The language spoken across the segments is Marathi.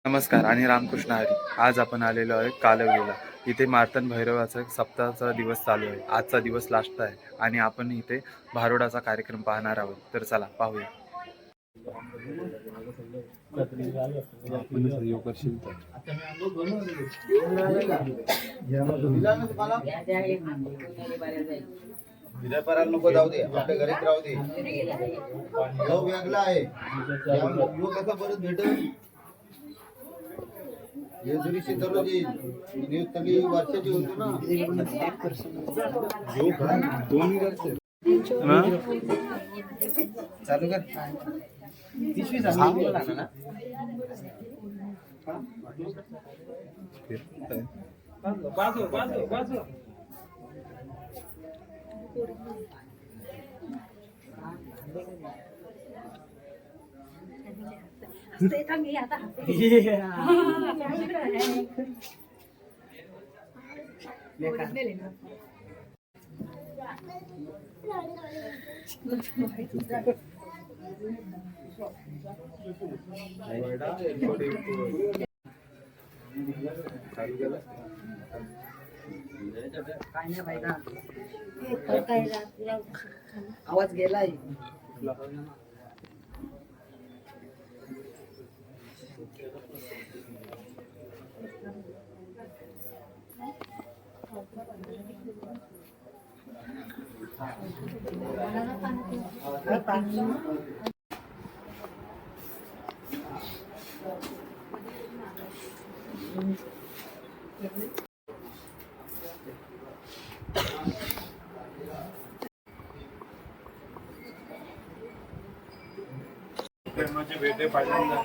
नमस्कार आणि रामकृष्ण हरी. आज आपण आलेलो आहे कालवलीला. इथे मार्तंड भैरवाचा सप्ताहाचा दिवस चालू आहे. आजचा दिवस लास्ट आहे आणि आपण इथे भारुडाचा कार्यक्रम पाहणार आहोत. तर चला पाहूया. नको जाऊ दे, आपल्या घरीच राहू दे. जो वेगळा आहे कसा परत भेटल. हे जरी शिकवली सगळी वर्षाची होती ना. 2 वर्ष चालू कर. 30वी सांगितलं ना. बाजू बाजू बाजू आवाज गेलाय. प्रेमाचे भेटे पहिल्यांदा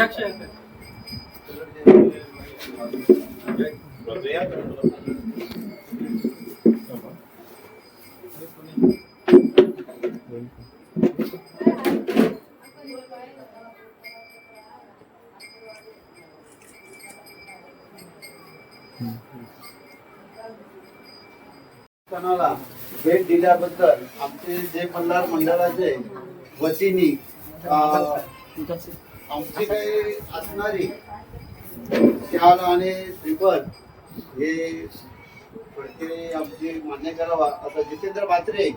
अक्षय भेट दिल्याबद्दल आमचे जे मल्हार मंडळाचे वतीने आमची काही असणारी शाल आणि श्रीफळ हे प्रत्येक आमची मान्य करावा असं जितेंद्र म्हात्रे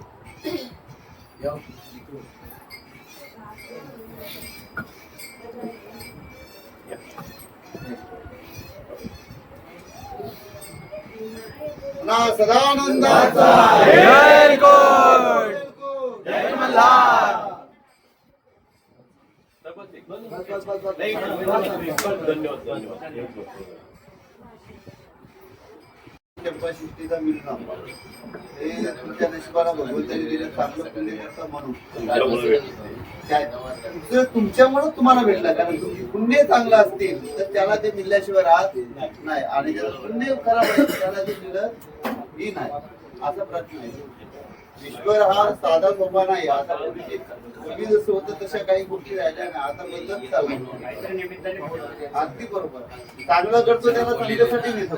सदानंदाचा जय मल्हार. चंपासृष्टीचा मिळणं हे तुमच्या नशिबाला भगवंताने दिलं चांगलं पुण्य करता म्हणून तुमच्यामुळे तुम्हाला भेटला. कारण तुमची पुण्य चांगलं असतील तर त्याला ते मिळल्याशिवाय राहत नाही आणि ज्याला पुण्य खराब आहे त्याला ते मिळत ही नाही असा प्रश्न आहे. ईश्वर हा साधा सोपा नाही. आता पूर्वी जसं होतं तशा काही गोष्टी राहिल्या नाही. आता बदलत चाललं. अगदी बरोबर. चांगलं करतो त्याला चांगल्यासाठी नेतो.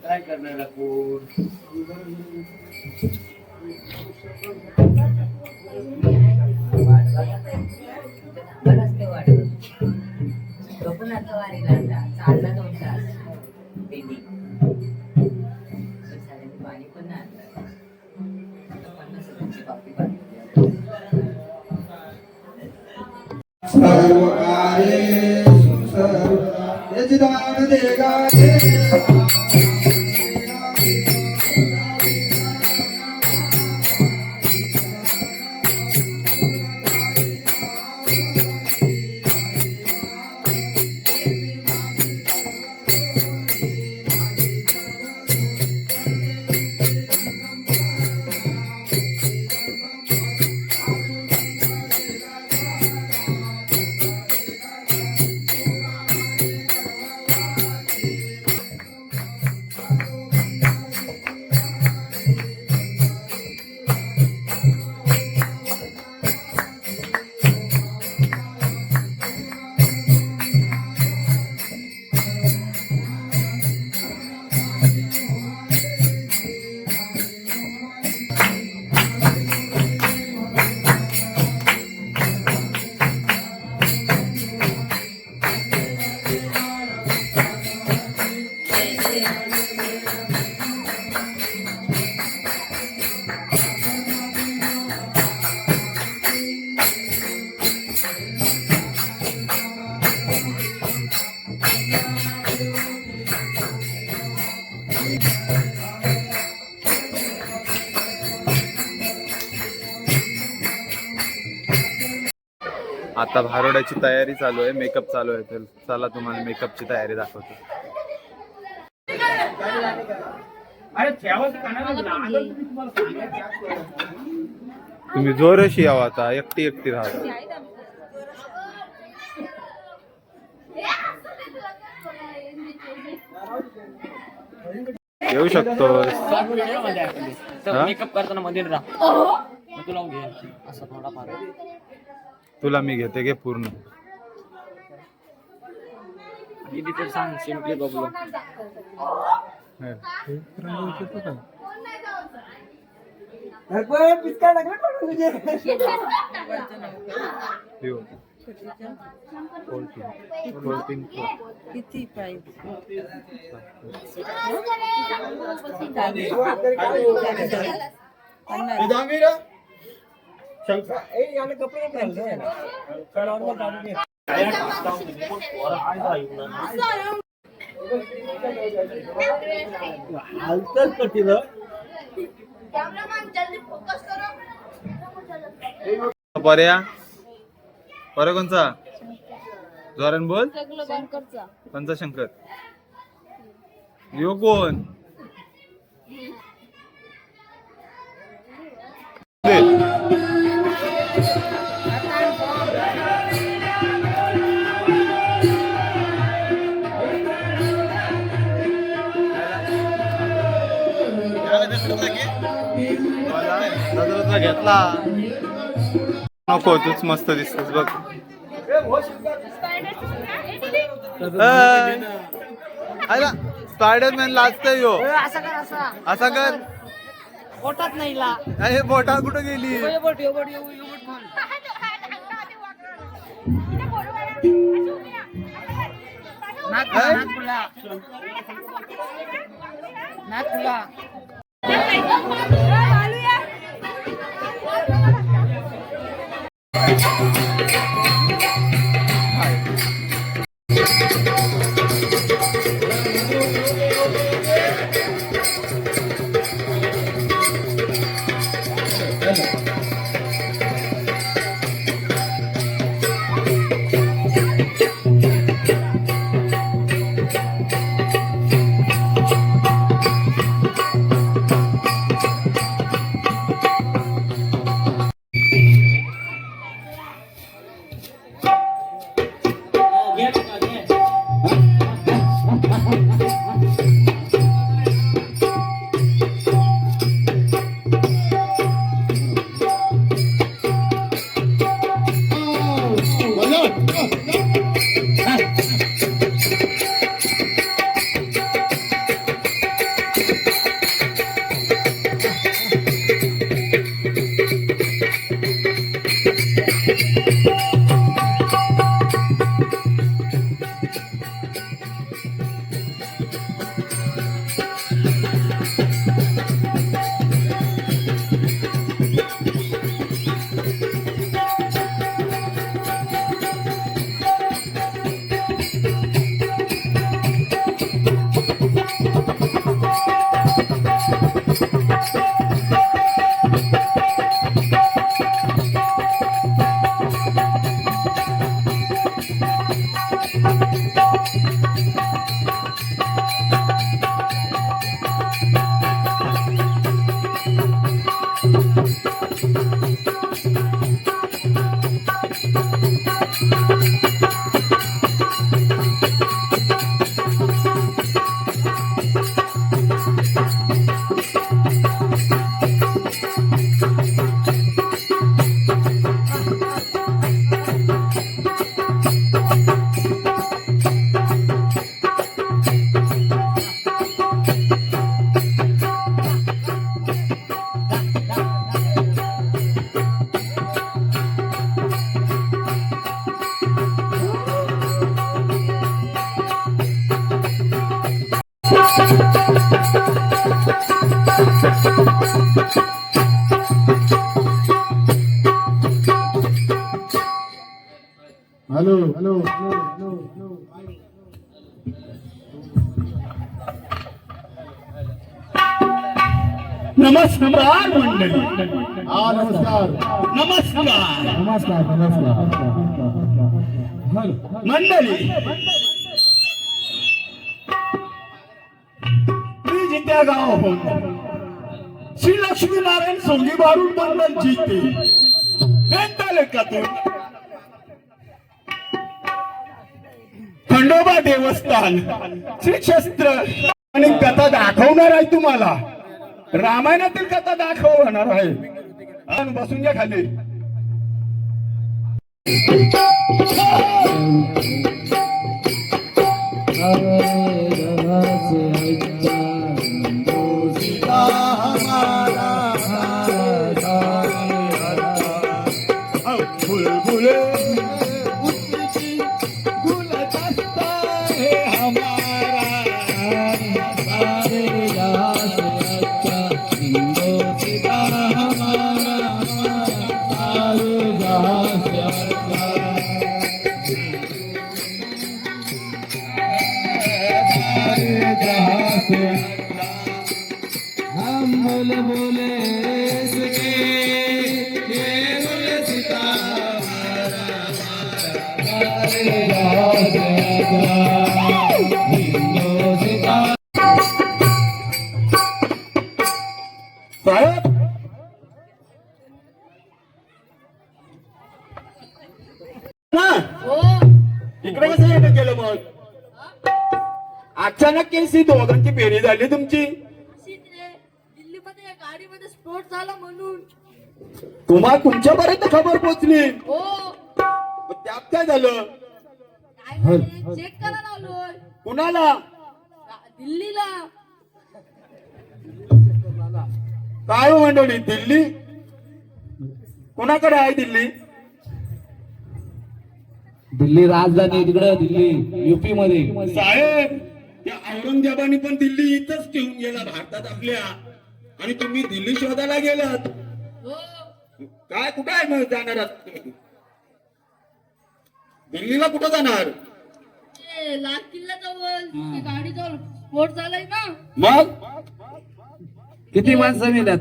काय करणार कोण चालला 2 तास पाणी पण नाही. आता भारोड्याची तयारी चालू आहे, मेकअप चालू आहे. तर चला तुम्हाला मेकअपची तयारी दाखवतो. तुम्ही जोरशी यावं आता, एकटी एकटी राहा. येऊ शकतो. मेकअप करताना मध्ये राहा तुला घे असं थोडाफार. तुला मी घेते घे पूर्ण. एडिटर सांग सिम्पली बबलू. किती प्राइस? पर्या पर्या कोणचा जोरान बोल. कोणचा शंकर? यो कोण? घेतला नको, तूच मस्त दिसतोस बघ. स्पायडरमॅन लाजतोय यो. असा कर. पोटात नाही ला. हे बोटा कुठं गेली? हॅलो हॅलो हॅलो नमस्कार मंडळी. हा नमस्कार नमस्कार नमस्कार नमस्कार मंडळी, मी जित्या गावाहून श्री लक्ष्मीनारायण सोंगी बारूड मंडळ जिते पेन तालुक्यातून खंडोबा देवस्थान श्री क्षेत्र आणि कथा दाखवणार आहे तुम्हाला. रामायणातील कथा दाखवणार आहे. आणि बसून घ्या खाली. बुलबुले गुलदस्ता है हमारा, हम बोले बोले साहेब, इकडे कसं येणं केलं मग? अचानक केसी दोघांची फेरी झाली तुमची. दिल्लीमध्ये गाडीमध्ये स्फोट झाला म्हणून. तुम्हाला तुमच्यापर्यंत खबर पोहोचली? हो. मग त्यात काय झालं? काय चेक करायला आलोय. कुणाला? दिल्लीला. काय हो मंडळी, दिल्ली कुणाकडे आहे? दिल्ली दिल्ली राजधानी तिकडे, दिल्ली युपी मध्ये. साहेब, त्या औरंगजेबाने पण दिल्ली इथंच ठेवून गेला भारतात आपल्या, आणि तुम्ही दिल्ली शोधायला गेलात. हो. काय कुठं आहे मग जाणार आहात तुम्ही? दिल्लीला कुठं जाणार? ते लाल किल्ला जवळ ते गाडीचा स्फोट झालाय ना. मग किती माणसं मेल्यात?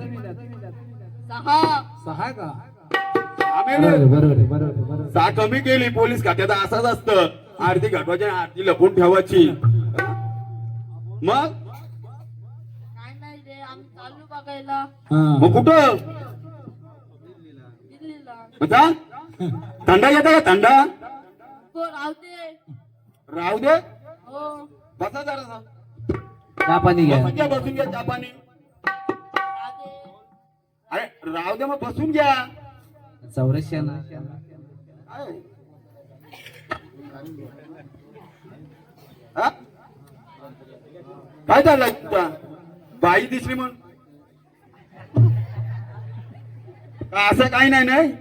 6. 6 का? आम्ही बरोबर. सा कमी केली. पोलीस खात्यात असंच असतं, आरती घटवायची आरती लपून ठेवायची. मग काय नाही रे, आम्ही चाललो बघायला मग कुठं? दिल्लीला. मग जा. थंडा घेता का? थंडा हो राहते. राहू दे. हो. बसा जरा. चहा पाणी घ्या. बसून घ्या चहा पाणी. राहते. अरे राहू दे, मग बसून घ्या. संरक्षण हा? काय झालं तुझा? बाई दिसली म्हणून? असं काही नाही.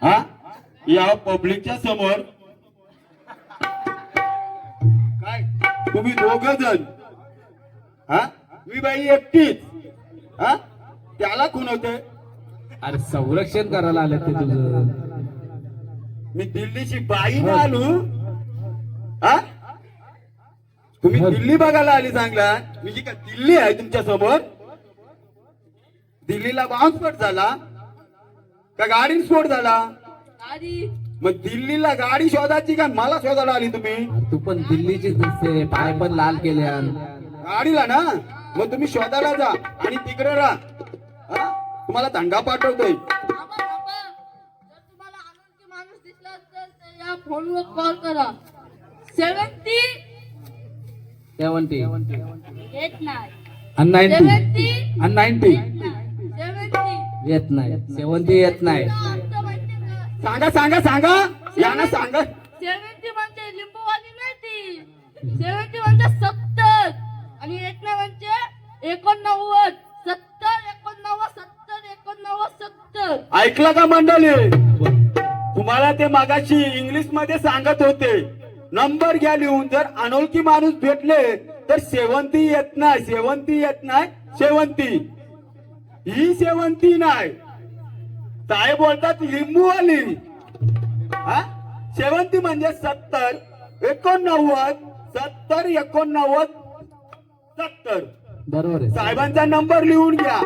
हा, या पब्लिकच्या समोर काय तुम्ही 2 जण, हा, मी बाई एकटीच, हा, त्याला खून होते. अरे संरक्षण करायला आले ते तुझं. मी दिल्लीची बाई ना आलो. हा, तुम्ही दिल्ली बघायला आली. चांगला मी जी का दिल्ली आहे तुमच्या समोर. दिल्लीला बॉम्ब स्फोट झाला का गाडी स्फोट झाला? गाडी. मग दिल्लीला गाडी शोधायची का मला शोधायला आली तुम्ही? तू पण दिल्लीची दिसते, पाय पण लाल केले. गाडीला ना, मग तुम्ही शोधायला जा आणि तिकडे राहा. हा, तुम्हाला थंडा पाठवतोय. थांबा. जर तुम्हाला अनोळखी माणूस दिसला तर या फोनवर कॉल करा. 70 येत नाही. 90 70 येत नाही. 70 येत नाही. आमचं माहिती का? सांगा यांना सांगा. 70 म्हणजे लिंबूवाली नाही ती. 70 म्हणजे 70 आणि 89 म्हणजे 89. 70 89 70 70. ऐकलं का मंडळी? तुम्हाला ते मागाशी इंग्लिश मध्ये सांगत होते. नंबर घ्या लिहून. जर अनोळखी माणूस भेटले तर 70 येत नाही. 70 ही 70 नाही. साहेब बोलतात लिंबूवाली. हा, 70 म्हणजे 70 89 70 89 70. बरोबर आहे. साहेबांचा नंबर लिहून घ्या.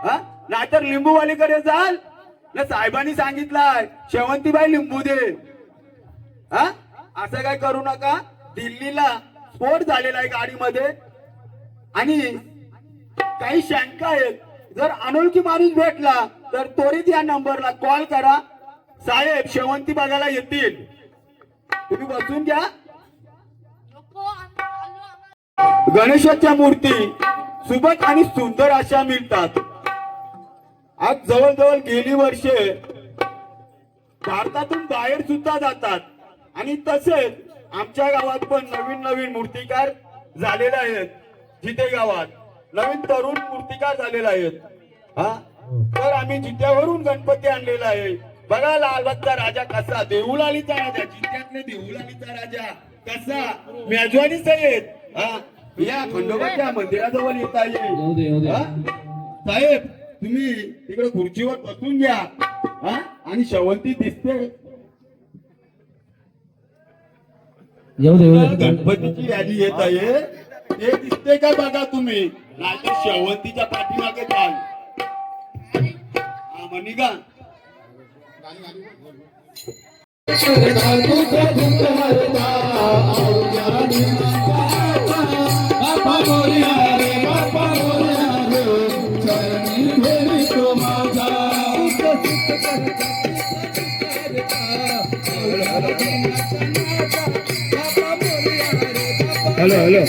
हा, नाहीतर लिंबूवालीकडे जाल ना, साहेबांनी सांगितलंय शेवंतीबाई लिंबू दे. हा, असं काय करू नका. दिल्लीला स्फोट झालेला आहे गाडीमध्ये आणि काही शंका आहेत. जर अनोळखी माणूस भेटला तर त्वरित या नंबरला कॉल करा. साहेब शेवंती बघायला येतील. तुम्ही बसून घ्या. नको आम्ही आलो आम्हाला. गणेशाच्या मूर्ती सुबक आणि सुंदर अशा मिळतात. आज जवळजवळ गेली वर्षे भारतातून बाहेर सुद्धा जातात आणि तसेच आमच्या गावात पण नवीन नवीन मूर्तिकार झालेले आहेत. जिथे गावात नवीन तरुण मूर्तिकार झालेले आहेत. हा तर आम्ही जित्यावरून गणपती आणलेला आहे. बघा लालबागचा राजा कसा, देऊळालीचा राजा, जिल्ह्यातले देऊळालीचा राजा कसा मेजवानी सय्यद. हा या खंडोबाच्या मंदिराजवळ येता येईल. हा? साहेब तुम्ही तिकडे खुर्चीवर बसून घ्या. हा आणि शेवंती दिसते. गणपतीची यादी येत आहे ते दिसते का बघा तुम्ही, नाहीतर शेवंतीच्या पाठीमागे जाल. हा म्हणी का हॅलो हॅलो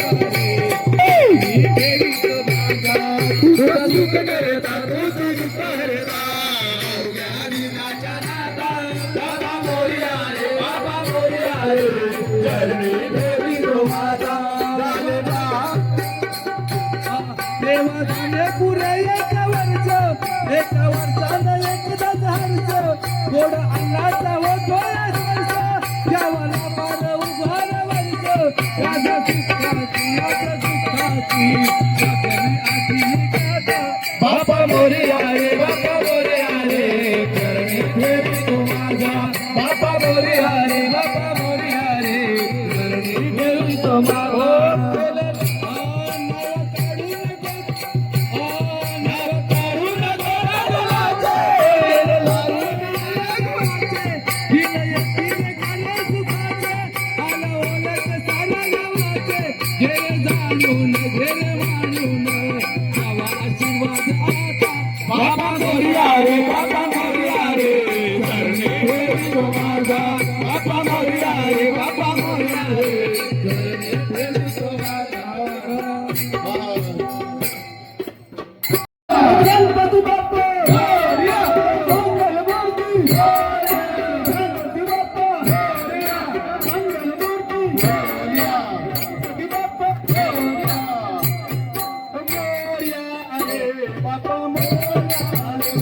पुरे एका वर्षानं एकदाच हर्ष गोड अन्नाचा हो डोळा स्पर्श देवाला पार उभार वर्ष राजा सुखाची बापा मोरे आले बापा मोरे आले करणी फेरी तो माझा बापा मोरे आले बापा मोरे आले करणी फेरी तो माझा बाबा मोरिया रे बाबा मोरिया रे करणे फेरी तो माझा बाबा मोरिया रे बाबा मोरिया रे करणे फेरी तो माझा. गणपती बाप्पा मोरया, मंगलमूर्ती मोरया, गणपती बाप्पा मोरया, मंगलमूर्ती मोरया, गणपती बाप्पा मोरया. मोरया आले बाप्पा मोरया आले,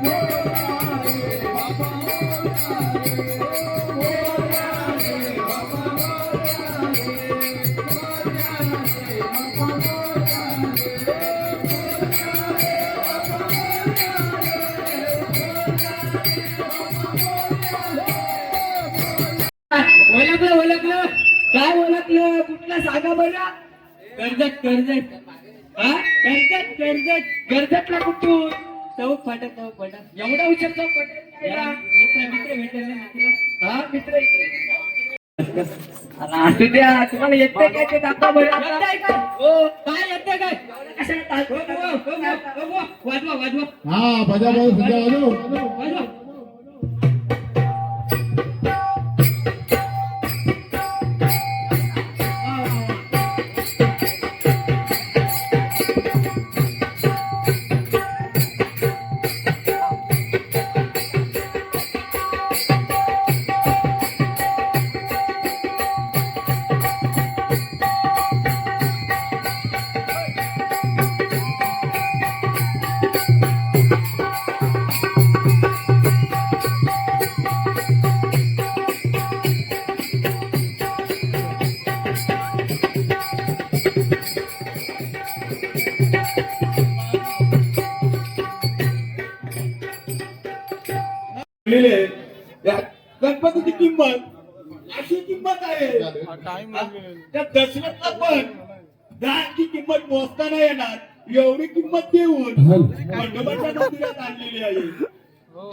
मोरया आले बाप्पा मोरया आले, मोरया आले बाप्पा मोरया आले, मोरया आले बाप्पा मोरया ओळखलं ओळखलं काय ओळखलं कुठला सांगा बरं. कर्जत कर्जत हा कर्जत कर्जत कर्जतला कुठून चौक फाटक एवढा उशीर चौक फाटक मित्र मित्र भेटेल ना मित्र. हा मित्र असू द्या तुम्हाला येते काय ते दाखवा बरं. हो काय येते काय कशाला वाजवा वाजवा हा बजा बजा वाजवा. गणपतीची किंमत अशी किंमत आहे. त्या दशरथला पण दानची किंमत मोजता नाही येणार एवढी किंमत देऊन खंडोबाच्या मंदिरात आणलेली आहे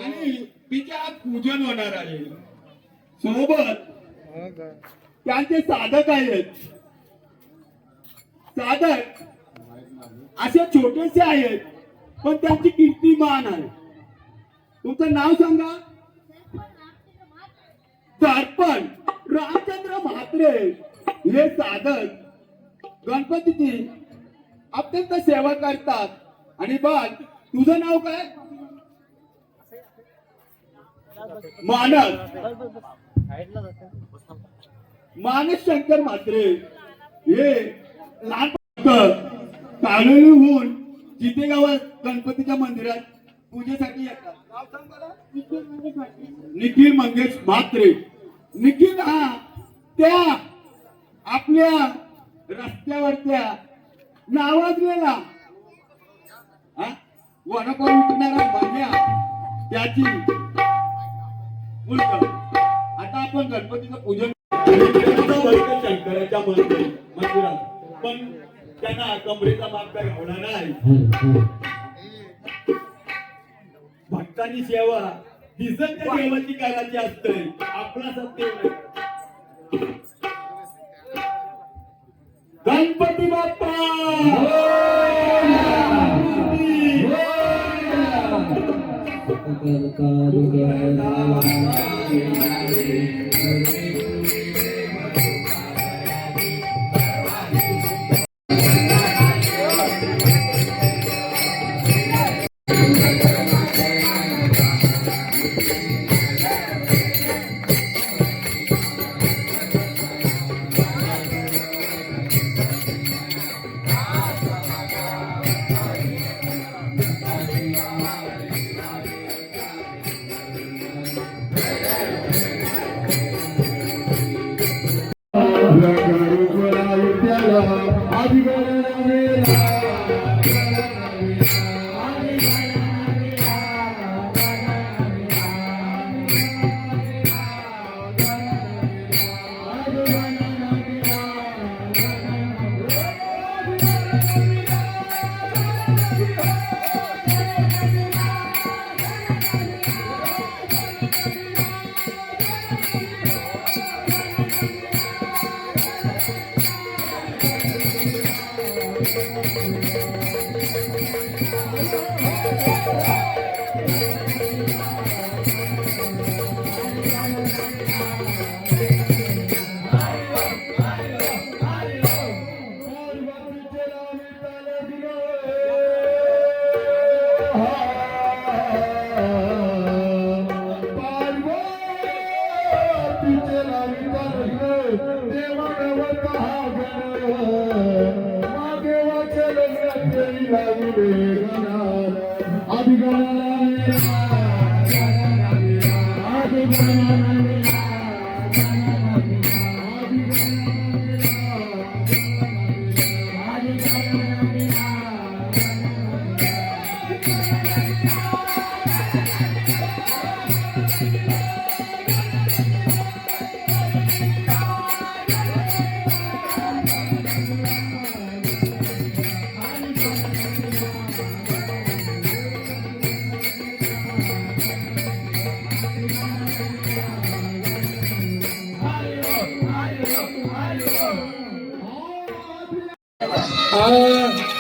आणि तिचे आज पूजन होणार आहे. सोबत त्यांचे साधक आहेत. साधक असे छोटेसे आहेत पण त्यांची कीर्ती मान आहे. तुमचं नाव सांगा. सरपण रामचंद्र म्हात्रे हे साधक गणपतीची अत्यंत सेवा करतात. आणि बाळ तुझं नाव काय? मानस शंकर म्हात्रे हे लहान काळोलीहून चितेगावात गणपतीच्या मंदिरात पूजेसाठी येतात. नाव सांग मला. निखिल मंगेश म्हात्रे. निखिल हा त्या आपल्या रस्त्यावरच्या नावाजलेला वडापाव विकणारा बन्या त्याची मुलगा. आता आपण गणपतीचं पूजन शंकराच्या मंदिरात पण त्यांना कमरेचा माग काय घावला नाही. भक्तांनी सेवा दिसत त्या देवाची करायची असते. आपला सत्य गणपती बाप्पा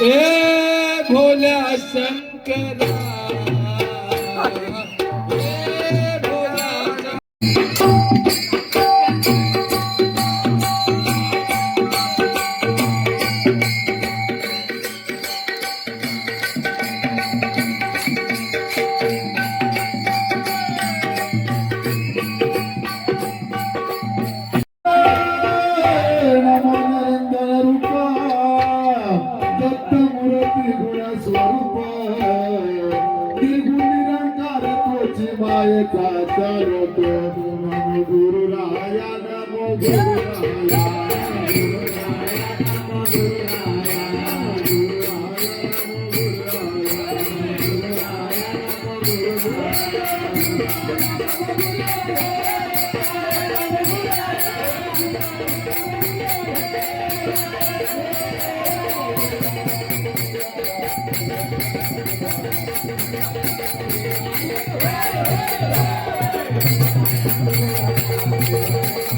ए भोल्या शंकरा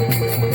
Thank you.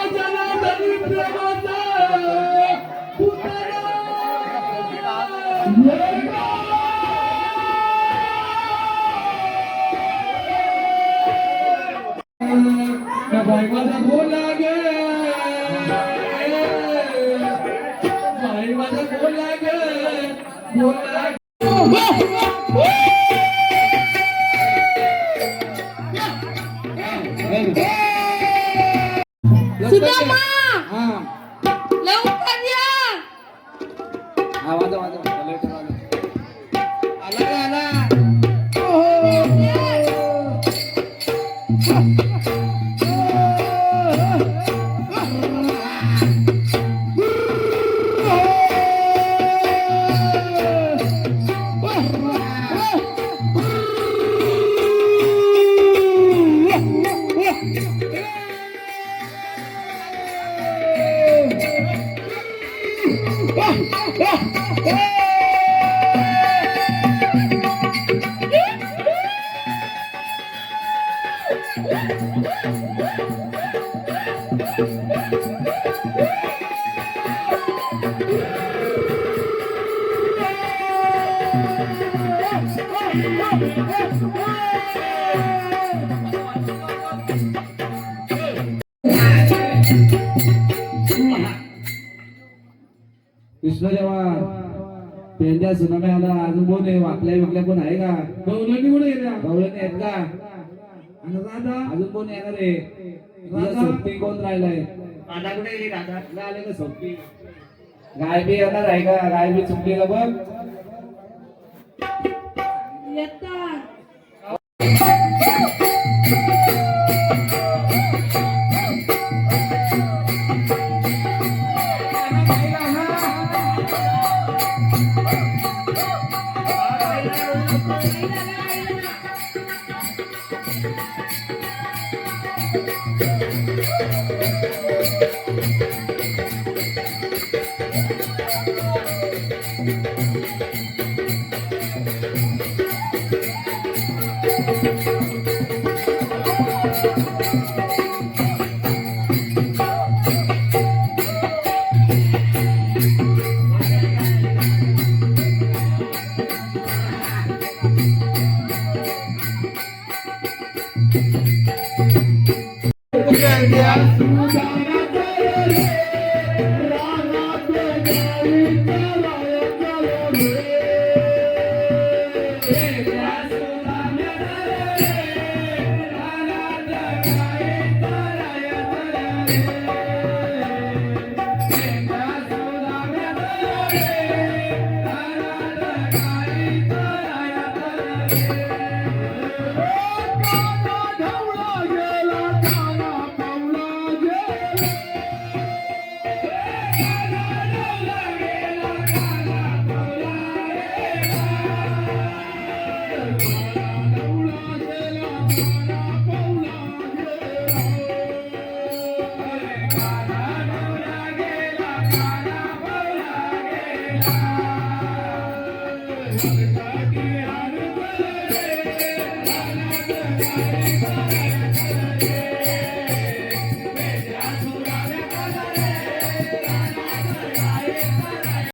जनार्दनी प्रेमाचा पुतळा भाई माझा बोला गे भाई माझा बोला गे बोला सुदामा हा लवकर या. हा वाजा वाजा आला रे आला कृष्णदेवा पेंद्या सुनाम्या आला अजून कोण आहे वाकल्या विकल्या कोण आहे का गवळणी कोण आहे गवळणी आहेत का आणि राधा अजून कोण येणार आहे राधा सोबती कोण राहिलाय राधा कुठे गेली राधा आले का सोबती गाय बी येणार आहे का गाय बी चुकलीला बघ येतात. Thank you.